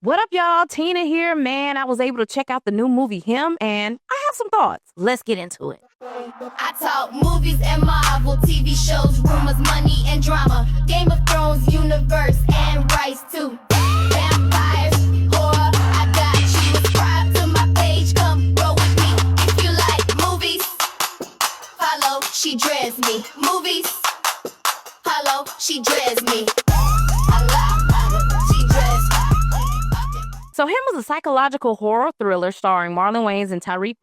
What up, y'all? Tina here. Man, I was able to check out the new movie Him, and I have some thoughts. Let's get into it. I talk movies and Marvel, TV shows, rumors, money, and drama. Game of Thrones, universe, and rice too. Vampires, horror, I got you. Subscribe to my page, come roll with me. If you like movies, follow, she dreads me. Movies, follow, she dreads me. So Him was a psychological horror thriller starring Marlon Wayans and Tyriq.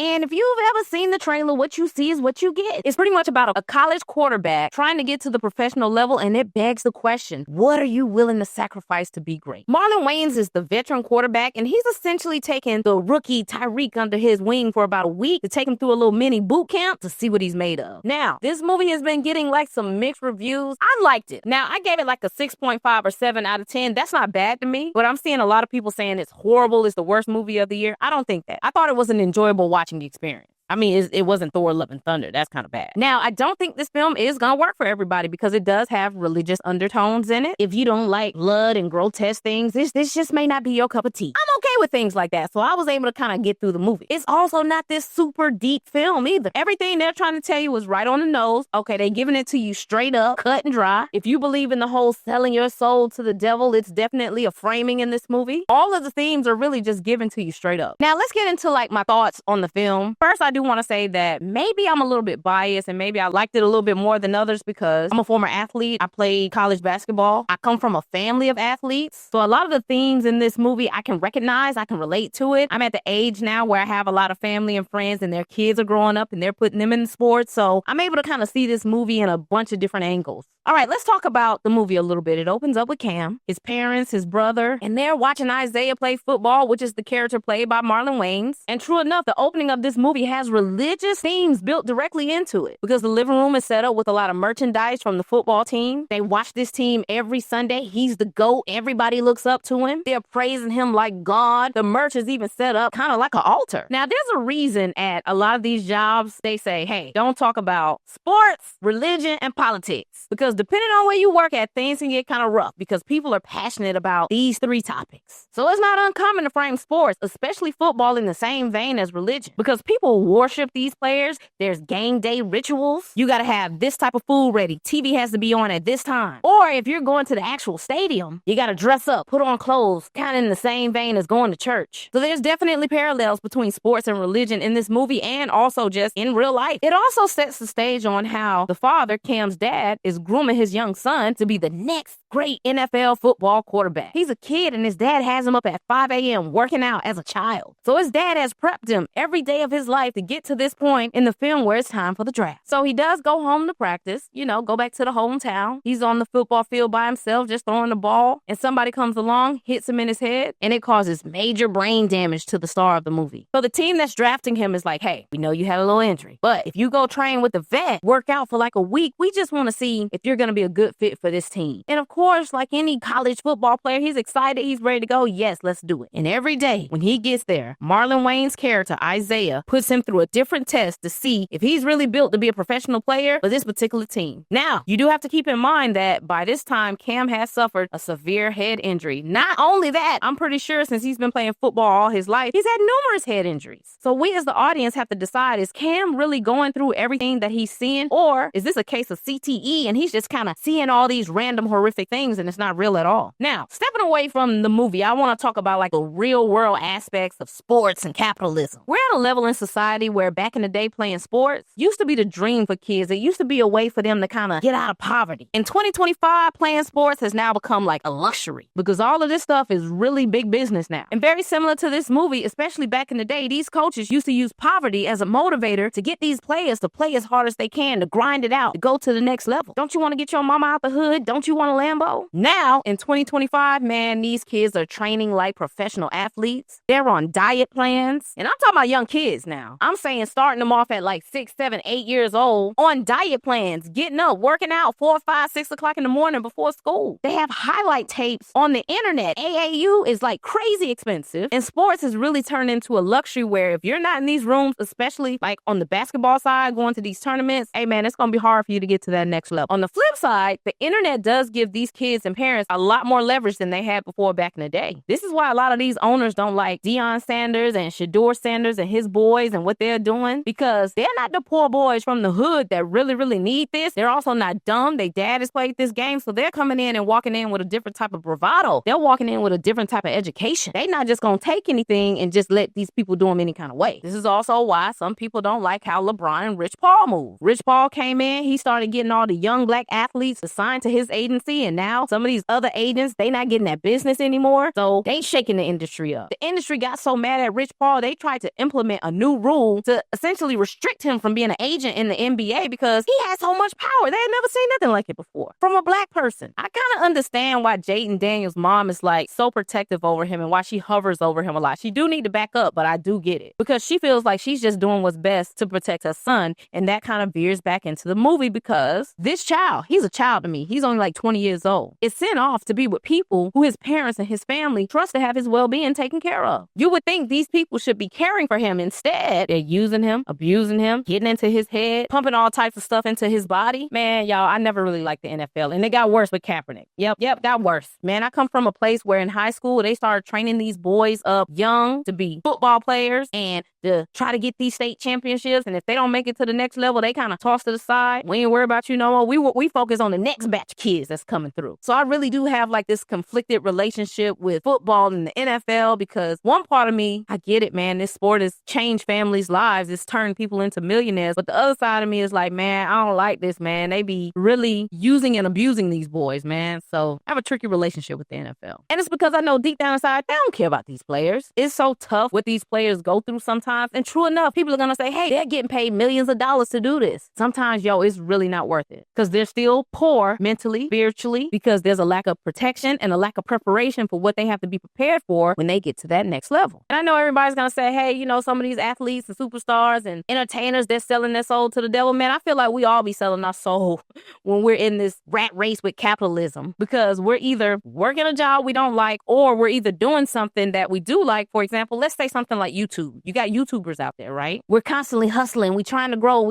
And if you've ever seen the trailer, what you see is what you get. It's pretty much about a college quarterback trying to get to the professional level, and it begs the question, what are you willing to sacrifice to be great? Marlon Wayans is the veteran quarterback, and he's essentially taken the rookie Tyriq under his wing for about a week to take him through a little mini boot camp to see what he's made of. Now, this movie has been getting like some mixed reviews. I liked it. Now, I gave it like a 6.5 or 7 out of 10. That's not bad to me, but I'm seeing a lot of people saying it's horrible, it's the worst movie of the year. I don't think that. I thought it was an enjoyable watching experience. I mean, it wasn't Thor Love and Thunder. That's kind of bad. Now, I don't think this film is going to work for everybody because it does have religious undertones in it. If you don't like blood and grotesque things, this just may not be your cup of tea. I'm okay with things like that, so I was able to kind of get through the movie. It's also not this super deep film either. Everything they're trying to tell you is right on the nose. Okay, they're giving it to you straight up, cut and dry. If you believe in the whole selling your soul to the devil, it's definitely a framing in this movie. All of the themes are really just given to you straight up. Now, let's get into like my thoughts on the film. First, I do want to say that maybe I'm a little bit biased and maybe I liked it a little bit more than others because I'm a former athlete. I played college basketball. I come from a family of athletes. So a lot of the themes in this movie I can recognize, I can relate to it. I'm at the age now where I have a lot of family and friends and their kids are growing up and they're putting them in sports. So I'm able to kind of see this movie in a bunch of different angles. All right, let's talk about the movie a little bit. It opens up with Cam, his parents, his brother, and they're watching Isaiah play football, which is the character played by Marlon Wayans. And true enough, the opening of this movie has religious themes built directly into it because the living room is set up with a lot of merchandise from the football team. They watch this team every Sunday. He's the GOAT. Everybody looks up to him. They're praising him like God. The merch is even set up kind of like an altar. Now, there's a reason at a lot of these jobs, they say, hey, don't talk about sports, religion, and politics. Because depending on where you work at, things can get kind of rough because people are passionate about these 3 topics. So it's not uncommon to frame sports, especially football, in the same vein as religion because people worship these players. There's game day rituals. You got to have this type of food ready. TV has to be on at this time. Or if you're going to the actual stadium, you got to dress up, put on clothes, kind of in the same vein as going to church. So there's definitely parallels between sports and religion in this movie and also just in real life. It also sets the stage on how the father, Cam's dad, is grooming his young son to be the next great NFL football quarterback. He's a kid and his dad has him up at 5 a.m. working out as a child. So his dad has prepped him every day of his life to get to this point in the film where it's time for the draft. So he does go home to practice, go back to the hometown. He's on the football field by himself, just throwing the ball, and somebody comes along, hits him in his head, and it causes major brain damage to the star of the movie. So the team that's drafting him is like, hey, we know you had a little injury, but if you go train with the vet, work out for like a week, we just want to see if you're going to be a good fit for this team. And of course, like any college football player, he's excited, he's ready to go. Yes, let's do it. And every day when he gets there, Marlon Wayans' character, Isaiah, puts him through a different test to see if he's really built to be a professional player for this particular team. Now, you do have to keep in mind that by this time, Cam has suffered a severe head injury. Not only that, I'm pretty sure since he's been playing football all his life, he's had numerous head injuries. So we as the audience have to decide, is Cam really going through everything that he's seeing? Or is this a case of CTE and he's just kind of seeing all these random horrific things and it's not real at all? Now, stepping away from the movie, I want to talk about like the real world aspects of sports and capitalism. We're at a level in society where back in the day playing sports used to be the dream for kids. It used to be a way for them to kind of get out of poverty. In 2025, playing sports has now become like a luxury because all of this stuff is really big business now. And very similar to this movie, especially back in the day, these coaches used to use poverty as a motivator to get these players to play as hard as they can, to grind it out, to go to the next level. Don't you want to get your mama out the hood? Don't you want a Lambo? Now, in 2025, man, these kids are training like professional athletes. They're on diet plans. And I'm talking about young kids now. I'm saying starting them off at like 6, 7, 8 years old on diet plans, getting up, working out 4, 5, 6 o'clock in the morning before school. They have highlight tapes on the internet. AAU is like crazy expensive. And sports has really turned into a luxury where if you're not in these rooms, especially like on the basketball side, going to these tournaments, hey man, it's going to be hard for you to get to that next level. On the flip side, the internet does give these these kids and parents a lot more leverage than they had before back in the day. This is why a lot of these owners don't like Deion Sanders and Shador Sanders and his boys and what they're doing, because they're not the poor boys from the hood that really need this. They're also not dumb. Their dad has played this game, so they're coming in and walking in with a different type of bravado. They're walking in with a different type of education. They're not just gonna take anything and just let these people do them any kind of way. This is also why some people don't like how LeBron and Rich Paul move. Rich Paul came in, he started getting all the young black athletes assigned to his agency, and now some of these other agents, they not getting that business anymore, so they ain't shaking the industry up. The industry got so mad at Rich Paul, they tried to implement a new rule to essentially restrict him from being an agent in the NBA because he has so much power. They had never seen nothing like it before from a black person. I kind of understand why Jaden Daniels' mom is like so protective over him and why she hovers over him a lot. She do need to back up, but I do get it, because she feels like she's just doing what's best to protect her son, and that kind of veers back into the movie because this child, he's a child to me. He's only like 20 years old. Is sent off to be with people who his parents and his family trust to have his well-being taken care of. You would think these people should be caring for him. Instead, they're using him, abusing him, getting into his head, pumping all types of stuff into his body. Man, y'all, I never really liked the NFL, and it got worse with Kaepernick. Yep, got worse. Man, I come from a place where in high school, they started training these boys up young to be football players and to try to get these state championships, and if they don't make it to the next level, they kind of toss to the side. We ain't worried about you no more. We focus on the next batch of kids that's coming through. So I really do have like this conflicted relationship with football and the NFL, because one part of me, I get it, man. This sport has changed families' lives. It's turned people into millionaires. But the other side of me is like, man, I don't like this, man. They be really using and abusing these boys, man. So I have a tricky relationship with the NFL. And it's because I know deep down inside, they don't care about these players. It's so tough what these players go through sometimes. And true enough, people are going to say, hey, they're getting paid millions of dollars to do this. Sometimes, it's really not worth it, because they're still poor mentally, spiritually, because there's a lack of protection and a lack of preparation for what they have to be prepared for when they get to that next level. And I know everybody's going to say, hey, some of these athletes and superstars and entertainers, they're selling their soul to the devil. Man, I feel like we all be selling our soul when we're in this rat race with capitalism, because we're either working a job we don't like, or we're either doing something that we do like. For example, let's say something like YouTube. You got YouTubers out there, right? We're constantly hustling. We trying to grow,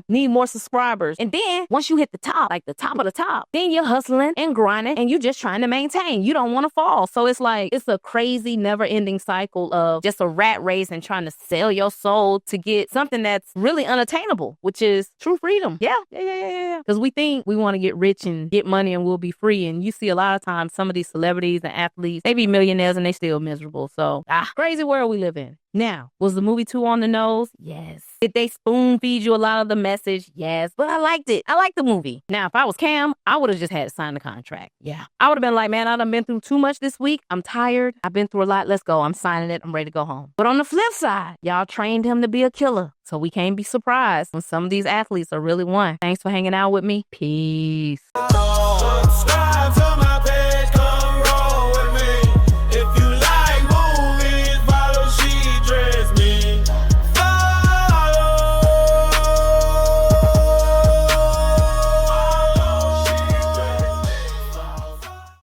need more subscribers. And then once you hit the top, like the top of the top, then you're hustling and grinding and you're just trying to maintain. You don't want to fall. So it's like, it's a crazy never ending cycle of just a rat race and trying to sell your soul to get something that's really unattainable, which is true freedom. Yeah. Because we think we want to get rich and get money and we'll be free. And you see a lot of times some of these celebrities and athletes, they be millionaires and they still miserable. So crazy world we live in. Now, was the movie too on the nose? Yes. Did they spoon feed you a lot of the message? Yes. But I liked it. I liked the movie. Now, if I was Cam, I would have just had to sign the contract. Yeah. I would have been like, man, I done been through too much this week. I'm tired. I've been through a lot. Let's go. I'm signing it. I'm ready to go home. But on the flip side, y'all trained him to be a killer. So we can't be surprised when some of these athletes are really one. Thanks for hanging out with me. Peace. Subscribe to my